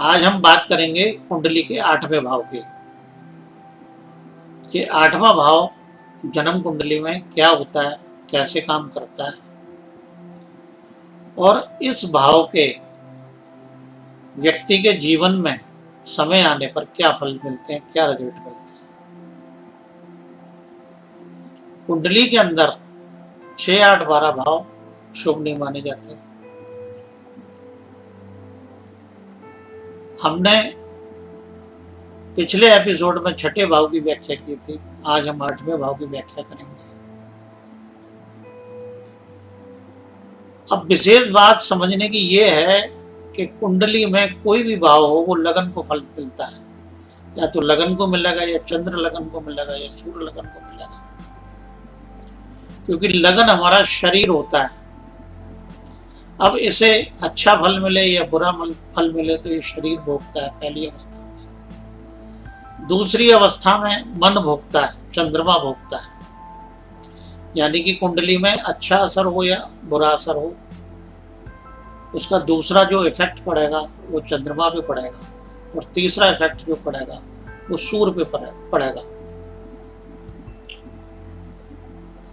आज हम बात करेंगे कुंडली के 8वें भाव की कि 8वां भाव जन्म कुंडली में क्या होता है, कैसे काम करता है और इस भाव के व्यक्ति के जीवन में समय आने पर क्या फल मिलते हैं, क्या रिजल्ट मिलते हैं। कुंडली के अंदर 6, 8, 12 भाव शुभ नहीं माने जाते। हमने पिछले एपिसोड में 6ठे भाव की व्याख्या की थी, आज हम 8वें भाव की व्याख्या करेंगे। अब विशेष बात समझने की ये है कि कुंडली में कोई भी भाव हो वो लगन को फल मिलता है, या तो लगन को मिलेगा या चंद्र लगन को मिलेगा या सूर्य लगन को मिलेगा, क्योंकि लगन हमारा शरीर होता है। अब इसे अच्छा फल मिले या बुरा फल मिले तो ये शरीर भोगता है पहली अवस्था में। दूसरी अवस्था में मन भोगता है, चंद्रमा भोगता है, यानी कि कुंडली में अच्छा असर हो या बुरा असर हो, उसका दूसरा जो इफेक्ट पड़ेगा वो चंद्रमा पे पड़ेगा और तीसरा इफेक्ट जो पड़ेगा वो सूर्य पे पड़ेगा।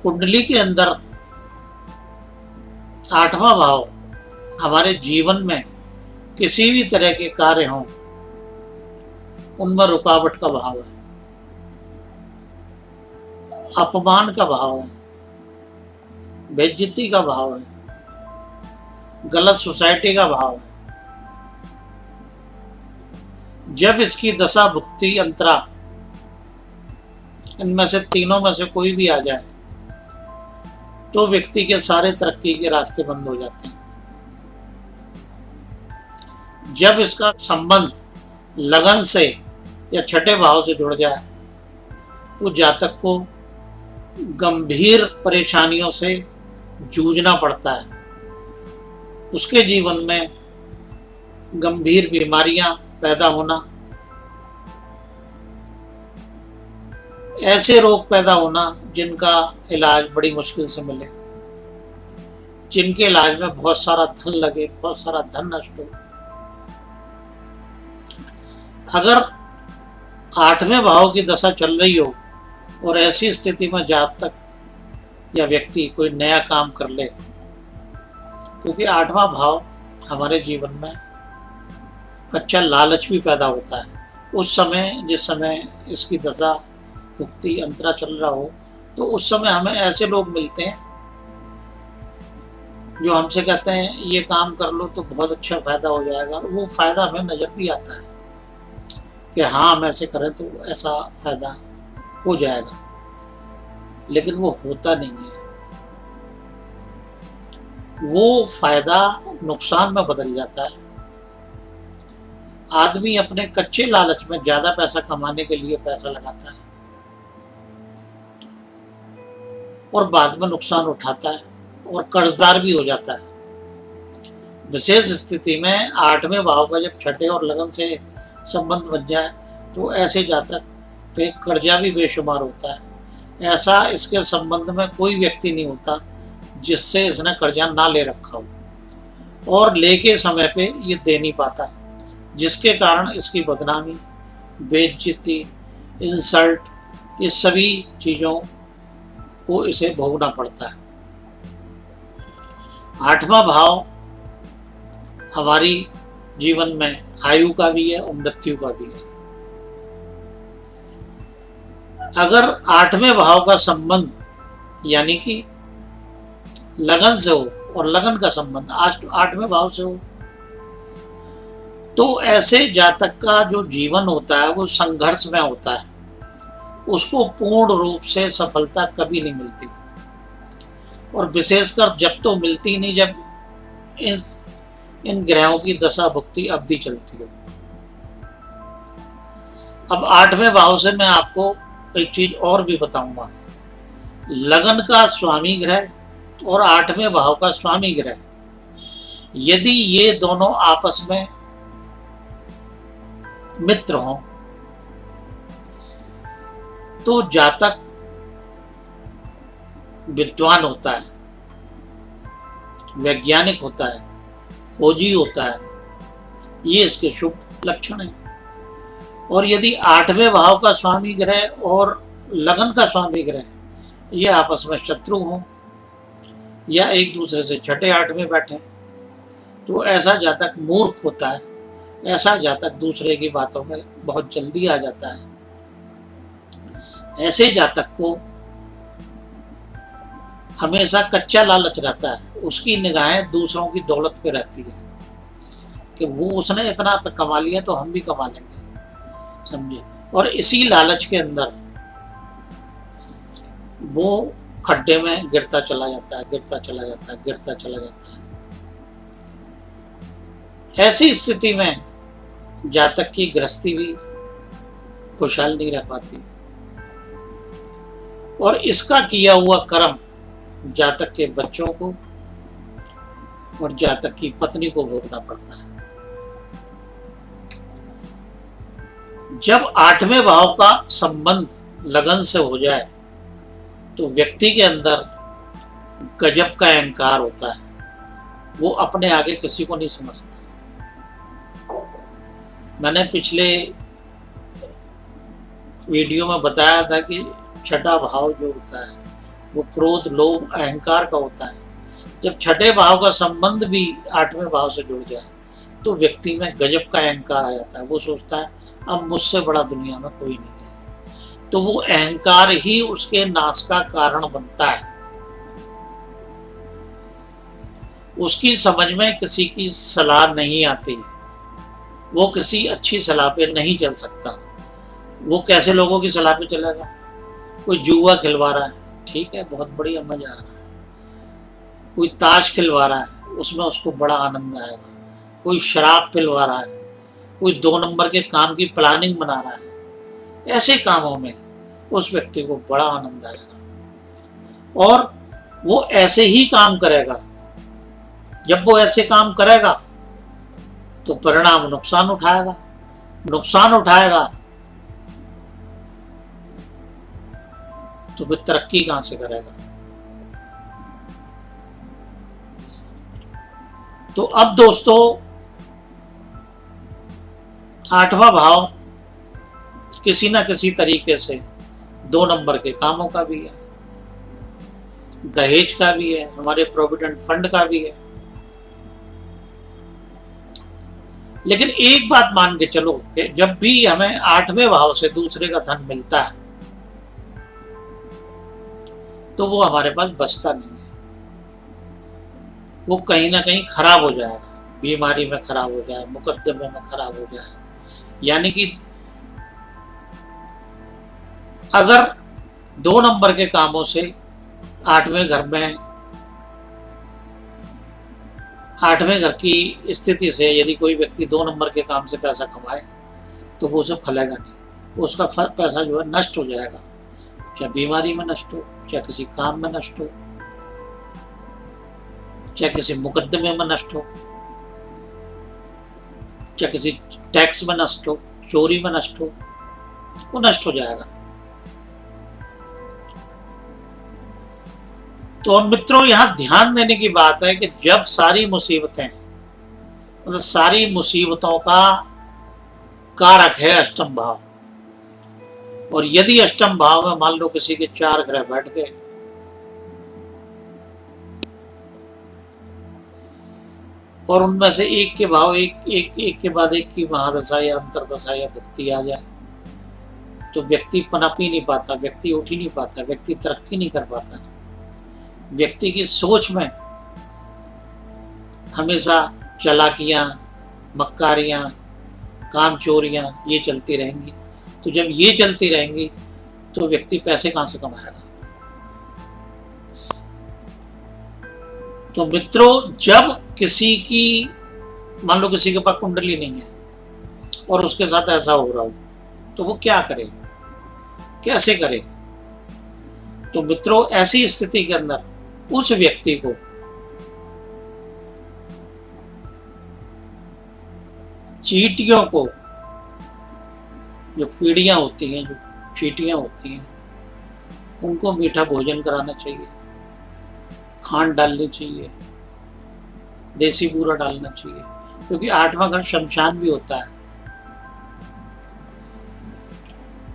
कुंडली के अंदर 8वां भाव हमारे जीवन में किसी भी तरह के कार्य हों उनमें रुकावट का भाव है, अपमान का भाव है, बेइज्जती का भाव है, गलत सोसाइटी का भाव है। जब इसकी दशा भुक्ति अंतरा इनमें से तीनों में से कोई भी आ जाए तो व्यक्ति के सारे तरक्की के रास्ते बंद हो जाते हैं। जब इसका संबंध लगन से या 6ठे भाव से जुड़ जाए तो जातक को गंभीर परेशानियों से जूझना पड़ता है। उसके जीवन में गंभीर बीमारियां पैदा होना, ऐसे रोग पैदा होना जिनका इलाज बड़ी मुश्किल से मिले, जिनके इलाज में बहुत सारा धन लगे, बहुत सारा धन नष्ट हो। अगर 8वें भाव की दशा चल रही हो और ऐसी स्थिति में जातक या व्यक्ति कोई नया काम कर ले, क्योंकि 8वां भाव हमारे जीवन में कच्चा लालच भी पैदा होता है। उस समय जिस समय इसकी दशा भुक्ति अंतरा चल रहा हो तो उस समय हमें ऐसे लोग मिलते हैं जो हमसे कहते हैं ये काम कर लो तो बहुत अच्छा फायदा हो जाएगा, और वो फायदा हमें नजर भी आता है कि हाँ हम ऐसे करें तो ऐसा फायदा हो जाएगा, लेकिन वो होता नहीं है। वो फायदा नुकसान में बदल जाता है। आदमी अपने कच्चे लालच में ज्यादा पैसा कमाने के लिए पैसा लगाता है और बाद में नुकसान उठाता है और कर्जदार भी हो जाता है। विशेष स्थिति में 8वें भाव का जब 6ठे और लगन से संबंध बन जाए तो ऐसे जातक पे कर्जा भी बेशुमार होता है। ऐसा इसके संबंध में कोई व्यक्ति नहीं होता जिससे इसने कर्जा ना ले रखा हो, और लेके समय पे ये दे नहीं पाता, जिसके कारण इसकी बदनामी, बेइज्जती, इंसल्ट, ये सभी चीज़ों को इसे भोगना पड़ता है। 8वां भाव हमारी जीवन में आयु का भी है और मृत्यु का भी है। अगर 8वें भाव का संबंध यानी कि लगन से हो और लगन का संबंध 8वें भाव से हो तो ऐसे जातक का जो जीवन होता है वो संघर्ष में होता है, उसको पूर्ण रूप से सफलता कभी नहीं मिलती, और विशेषकर जब तो मिलती नहीं जब इन ग्रहों की दशा भुक्ति अवधि चलती है। अब 8वें भाव से मैं आपको एक चीज और भी बताऊंगा। लगन का स्वामी ग्रह और 8वें भाव का स्वामी ग्रह, यदि ये दोनों आपस में मित्र हों तो जातक विद्वान होता है, वैज्ञानिक होता है, खोजी होता है। ये इसके शुभ लक्षण है। और यदि 8वें भाव का स्वामी ग्रह और लगन का स्वामी ग्रह ये आपस में शत्रु हों या एक दूसरे से 6-8 में बैठे, तो ऐसा जातक मूर्ख होता है, ऐसा जातक दूसरे की बातों में बहुत जल्दी आ जाता है। ऐसे जातक को हमेशा कच्चा लालच रहता है, उसकी निगाहें दूसरों की दौलत पे रहती है कि वो उसने इतना कमा लिया तो हम भी कमा लेंगे, समझे। और इसी लालच के अंदर वो खड्डे में गिरता चला जाता है, गिरता चला जाता है, गिरता चला जाता है। ऐसी स्थिति में जातक की गृहस्थी भी खुशहाल नहीं रह पाती और इसका किया हुआ कर्म जातक के बच्चों को और जातक की पत्नी को भोगना पड़ता है। जब 8वें भाव का संबंध लगन से हो जाए तो व्यक्ति के अंदर गजब का अहंकार होता है, वो अपने आगे किसी को नहीं समझता। मैंने पिछले वीडियो में बताया था कि 6ठा भाव जो होता है वो क्रोध, लोभ, अहंकार का होता है। जब 6ठे भाव का संबंध भी 8वें भाव से जुड़ जाए तो व्यक्ति में गजब का अहंकार आ जाता है। वो सोचता है अब मुझसे बड़ा दुनिया में कोई नहीं है, तो वो अहंकार ही उसके नाश का कारण बनता है। उसकी समझ में किसी की सलाह नहीं आती, वो किसी अच्छी सलाह पे नहीं चल सकता। वो कैसे लोगों की सलाह पे चलेगा? कोई जुआ खिलवा रहा है, ठीक है, बहुत बढ़िया, मजा आ रहा है। कोई ताश खिलवा रहा है, उसमें उसको बड़ा आनंद आएगा। कोई शराब पिलवा रहा है, कोई 2 नंबर के काम की प्लानिंग बना रहा है, ऐसे कामों में उस व्यक्ति को बड़ा आनंद आएगा और वो ऐसे ही काम करेगा। जब वो ऐसे काम करेगा तो परिणाम नुकसान उठाएगा, नुकसान उठाएगा तो फिर तरक्की कहां से करेगा। तो अब दोस्तों 8वां भाव किसी ना किसी तरीके से 2 नंबर के कामों का भी है, दहेज का भी है, हमारे प्रोविडेंट फंड का भी है। लेकिन एक बात मान के चलो कि जब भी हमें 8वें भाव से दूसरे का धन मिलता है तो वो हमारे पास बचता नहीं है, वो कहीं ना कहीं खराब हो जाएगा, बीमारी में खराब हो जाए, मुकदमे में खराब हो जाए। यानी कि अगर 2 नंबर के कामों से 8वें घर की स्थिति से यदि कोई व्यक्ति 2 नंबर के काम से पैसा कमाए तो वो उसे फलेगा नहीं, उसका पैसा जो है नष्ट हो जाएगा, चाहे बीमारी में नष्ट हो, चाहे किसी काम में नष्ट हो, चाहे किसी मुकदमे में नष्ट हो, चाहे किसी टैक्स में नष्ट हो, चोरी में नष्ट हो, वो नष्ट हो जाएगा। तो अब मित्रों यहाँ ध्यान देने की बात है कि जब सारी मुसीबतें, मतलब सारी मुसीबतों का कारक है अष्टम भाव, और यदि अष्टम भाव में मान लो किसी के 4 ग्रह बैठ गए और उनमें से एक के भाव एक के बाद एक की महादशा या अंतरदशा या भुक्ति आ जाए तो व्यक्ति पनप ही नहीं पाता, व्यक्ति उठ ही नहीं पाता, व्यक्ति तरक्की नहीं कर पाता। व्यक्ति की सोच में हमेशा चालाकियां, मक्कारियां, काम चोरियां ये चलती रहेंगी। तो जब ये चलती रहेंगी तो व्यक्ति पैसे कहां से कमाएगा? तो मित्रों जब किसी की, मान लो किसी के पास कुंडली नहीं है और उसके साथ ऐसा हो रहा हो तो वो क्या करे, कैसे करे? तो मित्रों ऐसी स्थिति के अंदर उस व्यक्ति को चींटियों को, जो कीड़ियां होती हैं, जो चींटियां होती हैं, उनको मीठा भोजन कराना चाहिए, खांड डालनी चाहिए, देसी बूरा डालना चाहिए, क्योंकि 8वां घर शमशान भी होता है।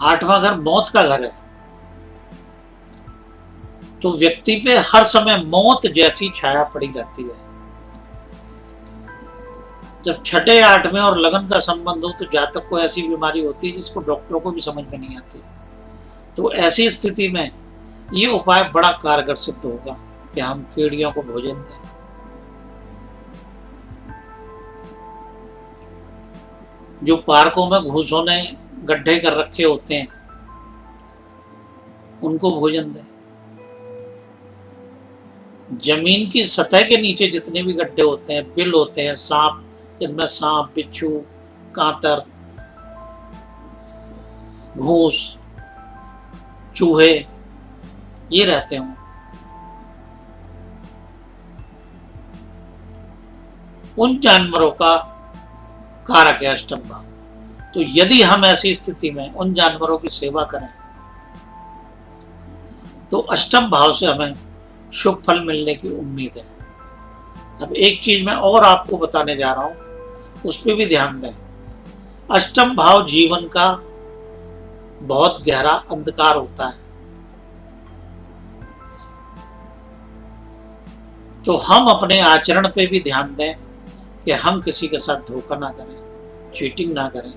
आठवां घर मौत का घर है, तो व्यक्ति पे हर समय मौत जैसी छाया पड़ी रहती है। जब छठे आठवें और लगन का संबंध हो तो जातक को ऐसी बीमारी होती है जिसको डॉक्टरों को भी समझ में नहीं आती। तो ऐसी स्थिति में ये उपाय बड़ा कारगर सिद्ध होगा कि हम कीड़ियों को भोजन दें। जो पार्कों में घूसों ने गड्ढे कर रखे होते हैं उनको भोजन दें। जमीन की सतह के नीचे जितने भी गड्ढे होते हैं, बिल होते हैं, सांप, जिनमें सांप, बिच्छू, कांतर, घूस, चूहे ये रहते हों, उन जानवरों का कारक है अष्टम भाव। तो यदि हम ऐसी स्थिति में उन जानवरों की सेवा करें तो अष्टम भाव से हमें शुभ फल मिलने की उम्मीद है। अब एक चीज मैं और आपको बताने जा रहा हूं, उस पर भी ध्यान दें। अष्टम भाव जीवन का बहुत गहरा अंधकार होता है, तो हम अपने आचरण पे भी ध्यान दें कि हम किसी के साथ धोखा ना करें, चीटिंग ना करें,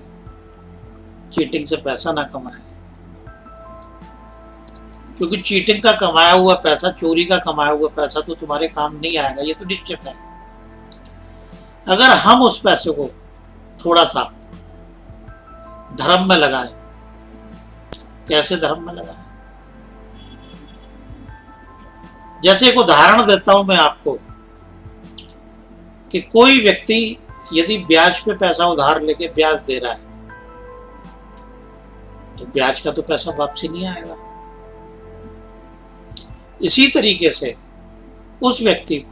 चीटिंग से पैसा ना कमाएं, क्योंकि चीटिंग का कमाया हुआ पैसा, चोरी का कमाया हुआ पैसा तो तुम्हारे काम नहीं आएगा, ये तो निश्चित है। अगर हम उस पैसे को थोड़ा सा धर्म में लगाएं, कैसे धर्म में लगाएं? जैसे एक उदाहरण देता हूं मैं आपको कि कोई व्यक्ति यदि ब्याज पे पैसा उधार लेके ब्याज दे रहा है तो ब्याज का तो पैसा वापसी नहीं आएगा। इसी तरीके से उस व्यक्ति को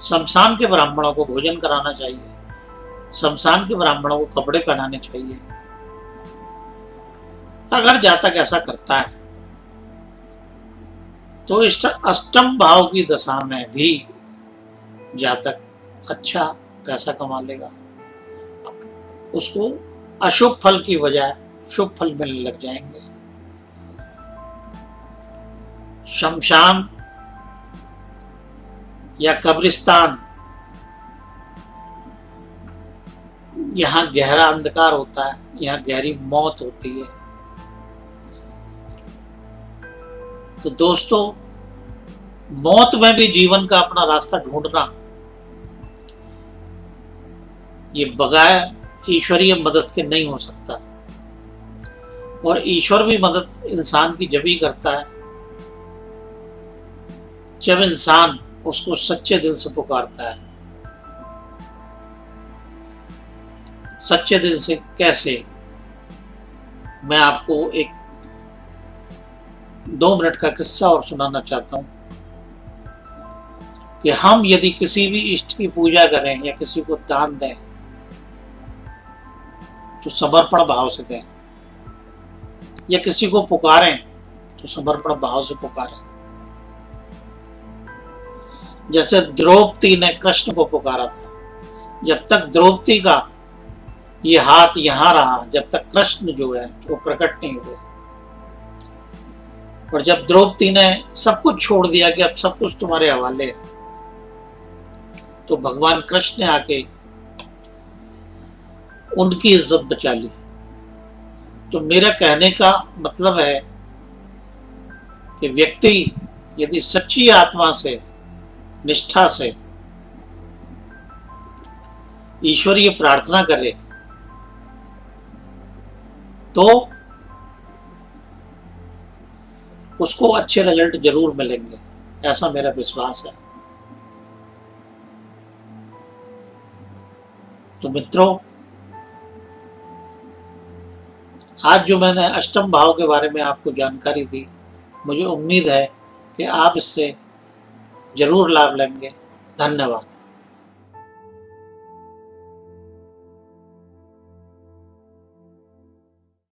शमशान के ब्राह्मणों को भोजन कराना चाहिए, शमशान के ब्राह्मणों को कपड़े पहनाने चाहिए। अगर जातक ऐसा करता है तो इस अष्टम भाव की दशा में भी जातक अच्छा पैसा कमा लेगा, उसको अशुभ फल की बजाय शुभ फल मिलने लग जाएंगे। शमशान या कब्रिस्तान, यहाँ गहरा अंधकार होता है, यहाँ गहरी मौत होती है। तो दोस्तों, मौत में भी जीवन का अपना रास्ता ढूंढना, ये बगैर ईश्वरीय मदद के नहीं हो सकता। और ईश्वर भी मदद इंसान की जब ही करता है जब इंसान उसको सच्चे दिल से पुकारता है। सच्चे दिल से कैसे, मैं आपको एक 2 मिनट का किस्सा और सुनाना चाहता हूं कि हम यदि किसी भी इष्ट की पूजा करें या किसी को दान दें तो समर्पण भाव से दें, या किसी को पुकारें तो समर्पण भाव से पुकारें। जैसे द्रौपदी ने कृष्ण को पुकारा था, जब तक द्रौपदी का ये हाथ यहां रहा, जब तक कृष्ण जो है वो प्रकट नहीं हुए। और जब द्रौपदी ने सब कुछ छोड़ दिया कि अब सब कुछ तुम्हारे हवाले है, तो भगवान कृष्ण ने आके उनकी इज्जत बचा ली। तो मेरा कहने का मतलब है कि व्यक्ति यदि सच्ची आत्मा से, निष्ठा से ईश्वरीय प्रार्थना करे तो उसको अच्छे रिजल्ट जरूर मिलेंगे, ऐसा मेरा विश्वास है। तो मित्रों, आज जो मैंने अष्टम भाव के बारे में आपको जानकारी दी, मुझे उम्मीद है कि आप इससे जरूर लाभ लेंगे। धन्यवाद।